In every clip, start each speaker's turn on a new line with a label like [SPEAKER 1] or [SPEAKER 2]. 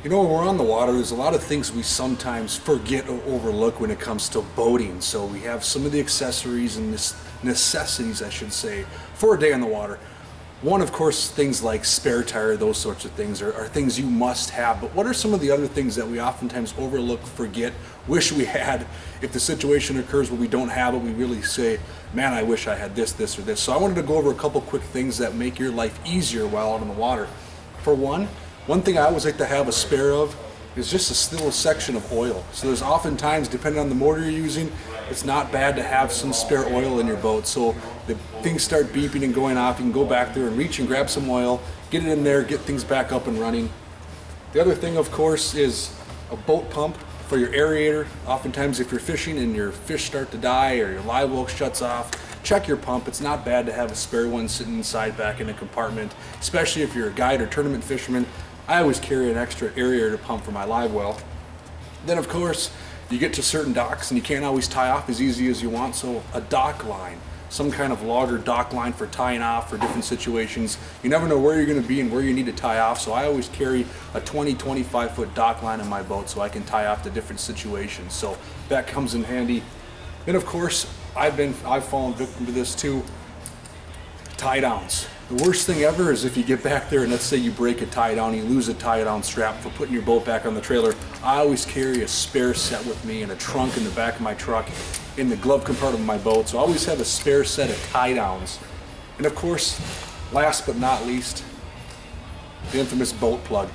[SPEAKER 1] You know, when we're on the water, there's a lot of things we sometimes forget or overlook when it comes to boating. So we have some of the accessories and necessities, I should say, for a day on the water. One, of course, things like spare tire, those sorts of things are things you must have. But what are some of the other things that we oftentimes overlook, forget, wish we had? If the situation occurs where we don't have it, we really say, man, I wish I had this, this, or this. So I wanted to go over a couple quick things that make your life easier while out on the water. For one thing I always like to have a spare of is just a little section of oil. So there's oftentimes, depending on the motor you're using, it's not bad to have some spare oil in your boat. So the things start beeping and going off, you can go back there and reach and grab some oil, get it in there, get things back up and running. The other thing, of course, is a boat pump for your aerator. Oftentimes if you're fishing and your fish start to die or your live well shuts off, check your pump. It's not bad to have a spare one sitting inside back in a compartment, especially if you're a guide or tournament fisherman. I always carry an extra aerator to pump for my live well. Then of course, you get to certain docks and you can't always tie off as easy as you want, so a dock line, some kind of logger dock line for tying off for different situations. You never know where you're going to be and where you need to tie off, so I always carry a 20-25 foot dock line in my boat so I can tie off to different situations. So that comes in handy. Then of course, I've fallen victim to this too, tie downs. The worst thing ever is if you get back there and let's say you break a tie down, you lose a tie down strap for putting your boat back on the trailer. I always carry a spare set with me in a trunk in the back of my truck in the glove compartment of my boat. So I always have a spare set of tie downs. And of course, last but not least, the infamous boat plug.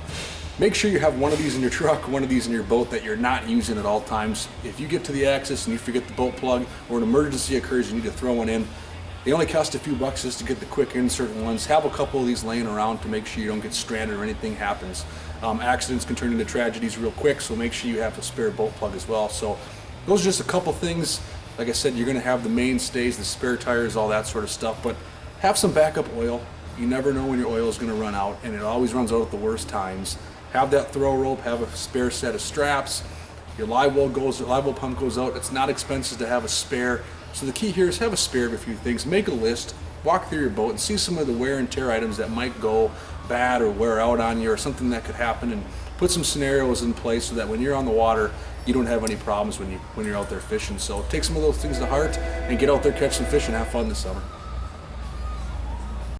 [SPEAKER 1] Make sure you have one of these in your truck, one of these in your boat that you're not using at all times. If you get to the axis and you forget the boat plug or an emergency occurs, you need to throw one in. They only cost a few bucks just to get the quick insert ones. Have a couple of these laying around to make sure you don't get stranded or anything happens. Accidents can turn into tragedies real quick, so make sure you have a spare boat plug as well. So those are just a couple things. Like I said, you're going to have the mainstays, the spare tires, all that sort of stuff, but have some backup oil. You never know when your oil is going to run out, and it always runs out at the worst times. Have that throw rope, have a spare set of straps. Your live well pump goes out. It's not expensive to have a spare. So the key here is have a spare of a few things. Make a list, walk through your boat and see some of the wear and tear items that might go bad or wear out on you or something that could happen, and put some scenarios in place so that when you're on the water, you don't have any problems when you're out there fishing. So take some of those things to heart and get out there, catch some fish, and have fun this summer.